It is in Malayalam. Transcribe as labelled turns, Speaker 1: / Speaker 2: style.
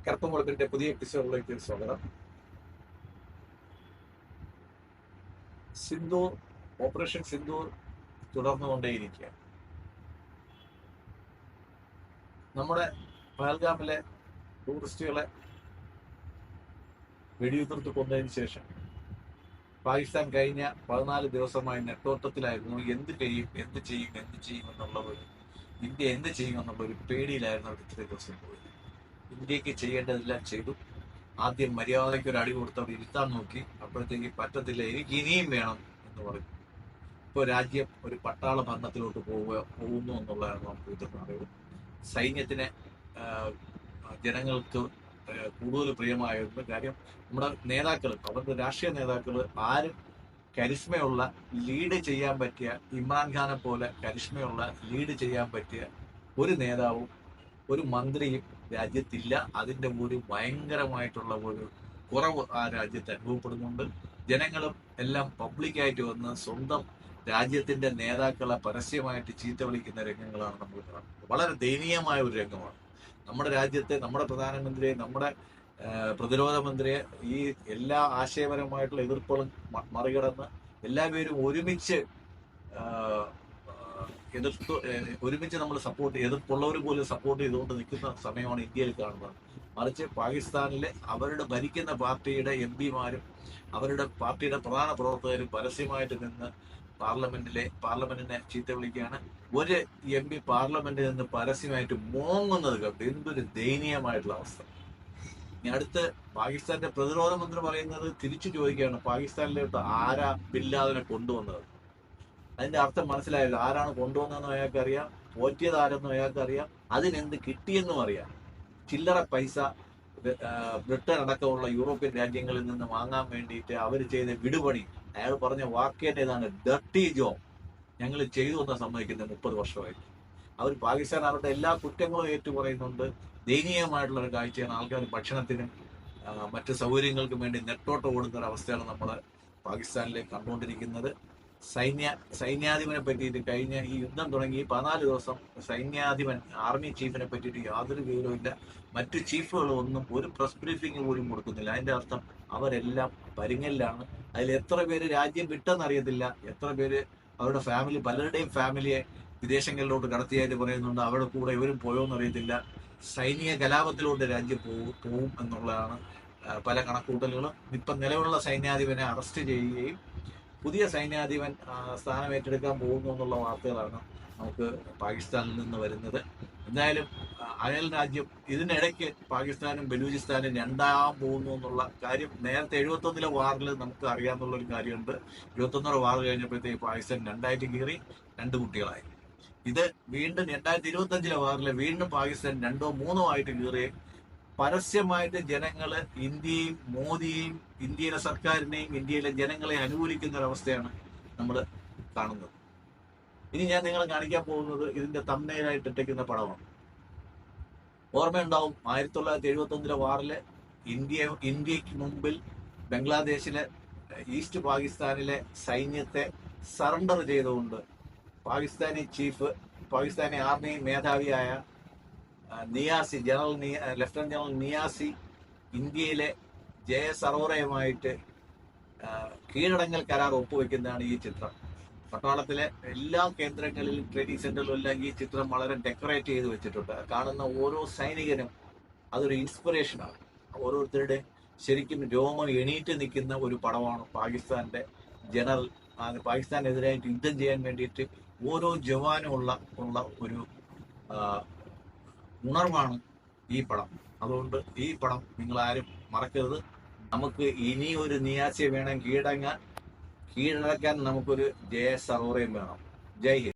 Speaker 1: കറുപ്പം വെളുപ്പിന്റെ പുതിയ എപ്പിസോഡിലേക്ക് സ്വാഗതം. സിന്ദൂർ, ഓപ്പറേഷൻ സിന്ദൂർ തുടർന്നുകൊണ്ടേയിരിക്കുക. നമ്മുടെ പഹൽഗാമിലെ ടൂറിസ്റ്റുകളെ വെടിയുതിർത്ത് കൊന്നതിന് ശേഷം പാകിസ്ഥാൻ കഴിഞ്ഞ 14 ദിവസമായി നെട്ടോട്ടത്തിലായിരുന്നു. എന്ത് ചെയ്യും എന്നുള്ള ഒരു ഇന്ത്യ എന്ത് ചെയ്യും എന്നുള്ള ഒരു പേടിയിലായിരുന്നു അവർ ഇത്രയും ദിവസം പോയത്. ഇന്ത്യക്ക് ചെയ്യേണ്ടതെല്ലാം ചെയ്തു. ആദ്യം മര്യാദയ്ക്ക് ഒരു അടി കൊടുത്തവർ ഇരുത്താൻ നോക്കി. അപ്പോഴത്തേക്ക് പറ്റത്തില്ല, എനിക്ക് ഇനിയും വേണം എന്ന് പറഞ്ഞു. ഇപ്പോൾ രാജ്യം ഒരു പട്ടാള ഭരണത്തിലോട്ട് പോകുന്നു എന്നുള്ളതാണ് നമുക്ക് കിട്ടുന്ന അറിവ്. സൈന്യത്തിനെ ജനങ്ങൾക്ക് കൂടുതൽ പ്രിയമായിരുന്നു. കാര്യം നമ്മുടെ നേതാക്കൾ, അവരുടെ രാഷ്ട്രീയ നേതാക്കൾ ആരും കരിഷ്മയുള്ള ലീഡ് ചെയ്യാൻ പറ്റിയ, ഇമ്രാൻഖാനെ പോലെ കരിഷ്മയുള്ള ലീഡ് ചെയ്യാൻ പറ്റിയ ഒരു നേതാവും ഒരു മന്ത്രിയും രാജ്യത്തില്ല. അതിൻ്റെ ഒരു ഭയങ്കരമായിട്ടുള്ള ഒരു കുറവ് ആ രാജ്യത്ത് അനുഭവപ്പെടുന്നുണ്ട്. ജനങ്ങളും എല്ലാം പബ്ലിക്കായിട്ട് വന്ന് സ്വന്തം രാജ്യത്തിന്റെ നേതാക്കളെ പരസ്യമായിട്ട് ചീത്ത വിളിക്കുന്ന രംഗങ്ങളാണ് നമ്മൾ കാണുന്നത്. വളരെ ദയനീയമായ ഒരു രംഗമാണ്. നമ്മുടെ രാജ്യത്തെ, നമ്മുടെ പ്രധാനമന്ത്രിയെ, നമ്മുടെ പ്രതിരോധ മന്ത്രിയെ ഈ എല്ലാ ആശയപരമായിട്ടുള്ള എതിർപ്പുകളും മറികടന്ന് എല്ലാവരും ഒരുമിച്ച് നമ്മൾ എതിർപ്പുള്ളവർ പോലും സപ്പോർട്ട് ചെയ്തുകൊണ്ട് നിൽക്കുന്ന സമയമാണ് ഇന്ത്യയിൽ കാണുന്നത്. മറിച്ച് പാകിസ്ഥാനിലെ അവരുടെ ഭരിക്കുന്ന പാർട്ടിയുടെ എംപിമാരും അവരുടെ പാർട്ടിയുടെ പ്രധാന പ്രവർത്തകരും പരസ്യമായിട്ട് നിന്ന് പാർലമെന്റിനെ ചീത്ത വിളിക്കുകയാണ്. ഒരു എം പി പാർലമെന്റിൽ നിന്ന് പരസ്യമായിട്ട് മോങ്ങുന്നത് കണ്ട് എന്തൊരു ദയനീയമായിട്ടുള്ള അവസ്ഥ. ഇനി അടുത്ത് പാകിസ്ഥാന്റെ പ്രതിരോധ മന്ത്രി പറയുന്നത് തിരിച്ചു ചോദിക്കുകയാണ്, പാകിസ്ഥാനിലോട്ട് ആരാ ബില്ലാദിനെ കൊണ്ടുവന്നത്? അതിന്റെ അർത്ഥം മനസ്സിലായില്ല. ആരാണ് കൊണ്ടുവന്നതെന്നും അയാൾക്കറിയാം, പോറ്റിയത് ആരെന്നും അയാൾക്കറിയാം, അതിനെന്ത് കിട്ടിയെന്നും അറിയാം. ചില്ലറ പൈസ ബ്രിട്ടൻ അടക്കമുള്ള യൂറോപ്യൻ രാജ്യങ്ങളിൽ നിന്ന് വാങ്ങാൻ വേണ്ടിയിട്ട് അവർ ചെയ്ത വിടുപണി, അയാൾ പറഞ്ഞ വാക്ക് തന്നെ ഇതാണ്, ഡർട്ടി ജോബ് ഞങ്ങൾ ചെയ്തു എന്ന് സമ്മതിക്കുന്നത് 30 വർഷമായി. അവർ പാകിസ്ഥാൻ അവരുടെ എല്ലാ കുറ്റങ്ങളും ഏറ്റുപറയുന്നുണ്ട്. ദയനീയമായിട്ടുള്ള ഒരു കാഴ്ചയാണ്. ആൾക്കാർ ഭക്ഷണത്തിനും മറ്റ് സൗകര്യങ്ങൾക്കും വേണ്ടി നെട്ടോട്ട് ഓടുന്ന ഒരു അവസ്ഥയാണ് നമ്മൾ പാകിസ്ഥാനിലേക്ക് കണ്ടുകൊണ്ടിരിക്കുന്നത്. സൈന്യാധിപനെ പറ്റിയിട്ട് കഴിഞ്ഞ ഈ യുദ്ധം തുടങ്ങി 14 ദിവസം സൈന്യാധിപൻ, ആർമി ചീഫിനെ പറ്റിയിട്ട് യാതൊരു വിവരവുമില്ല. മറ്റു ചീഫുകളൊന്നും ഒരു പ്രസ് ബ്രീഫിംഗ് പോലും കൊടുക്കുന്നില്ല. അതിന്റെ അർത്ഥം അവരെല്ലാം പരിങ്ങലിലാണ്. അതിൽ എത്ര പേര് രാജ്യം വിട്ടെന്നറിയത്തില്ല, എത്ര പേര് അവരുടെ ഫാമിലി, പലരുടെയും ഫാമിലിയെ വിദേശങ്ങളിലോട്ട് കടത്തിയായിട്ട് പറയുന്നുണ്ട്. അവരുടെ കൂടെ ഇവരും പോയോന്നറിയത്തില്ല. സൈനിക കലാപത്തിലോട്ട് രാജ്യം പോവും എന്നുള്ളതാണ് പല കണക്കൂട്ടലുകളും. ഇപ്പം നിലവിലുള്ള സൈന്യാധിപനെ അറസ്റ്റ് ചെയ്യുകയും പുതിയ സൈന്യാധിപൻ സ്ഥാനം ഏറ്റെടുക്കാൻ പോകുന്നു എന്നുള്ള വാർത്തകളാണ് നമുക്ക് പാകിസ്ഥാനിൽ നിന്ന് വരുന്നത്. എന്തായാലും അയൽ രാജ്യം ഇതിനിടയ്ക്ക് പാകിസ്ഥാനും ബലൂചിസ്ഥാനും രണ്ടാകാൻ പോകുന്നു എന്നുള്ള കാര്യം നേരത്തെ 71 വാറിൽ നമുക്ക് അറിയാമെന്നുള്ള ഒരു കാര്യമുണ്ട്. 71 വാർ കഴിഞ്ഞപ്പോഴത്തേക്ക് പാകിസ്ഥാൻ രണ്ടായിട്ട് കീറി, 2 കുട്ടികളായി. ഇത് വീണ്ടും 2025 വാറിൽ വീണ്ടും പാകിസ്ഥാൻ 2ഓ 3ഓ ആയിട്ട് കീറുകയും പരസ്യമായിട്ട് ജനങ്ങള് ഇന്ത്യയും മോദിയെയും ഇന്ത്യയിലെ സർക്കാരിനെയും ഇന്ത്യയിലെ ജനങ്ങളെ അനുകൂലിക്കുന്ന ഒരവസ്ഥയാണ് നമ്മൾ കാണുന്നത്. ഇനി ഞാൻ നിങ്ങളെ കാണിക്കാൻ പോകുന്നത് ഇതിന്റെ തംബ്നെയിലായിട്ട് ഇട്ടിരിക്കുന്ന പടമാണ്. ഓർമ്മയുണ്ടാവും, 1971 വാറില് ഇന്ത്യക്ക് മുമ്പിൽ ബംഗ്ലാദേശിലെ ഈസ്റ്റ് പാകിസ്ഥാനിലെ സൈന്യത്തെ സറണ്ടർ ചെയ്തുകൊണ്ട് പാകിസ്ഥാനി ആർമി മേധാവിയായ നിയാസി, ലഫ്റ്റനന്റ് ജനറൽ നിയാസി ഇന്ത്യയിലെ ജയസറോറയുമായിട്ട് കീഴടങ്ങൽ കരാർ ഒപ്പുവെക്കുന്നതാണ് ഈ ചിത്രം. പട്ടാളത്തിലെ എല്ലാ കേന്ദ്രങ്ങളിലും, ട്രെയിനിങ് സെന്ററിലും എല്ലാം ഈ ചിത്രം വളരെ ഡെക്കറേറ്റ് ചെയ്ത് വെച്ചിട്ടുണ്ട്. കാണുന്ന ഓരോ സൈനികനും അതൊരു ഇൻസ്പിറേഷനാണ്. ഓരോരുത്തരുടെ ശരിക്കും രോമം എണീറ്റ് നിൽക്കുന്ന ഒരു പടമാണ്. പാകിസ്ഥാനെതിരായിട്ട് യുദ്ധം ചെയ്യാൻ വേണ്ടിയിട്ട് ഓരോ ജവാനും ഉള്ള ഒരു ഉണർവാണ് ഈ പടം. അതുകൊണ്ട് ഈ പടം നിങ്ങൾ ആരും മറക്കരുത്. നമുക്ക് ഇനി ഒരു നിയാസിയെ വേണം കീഴടക്കാൻ നമുക്കൊരു ജയ സറോറയും വേണം. ജയ് ഹിന്ദ്.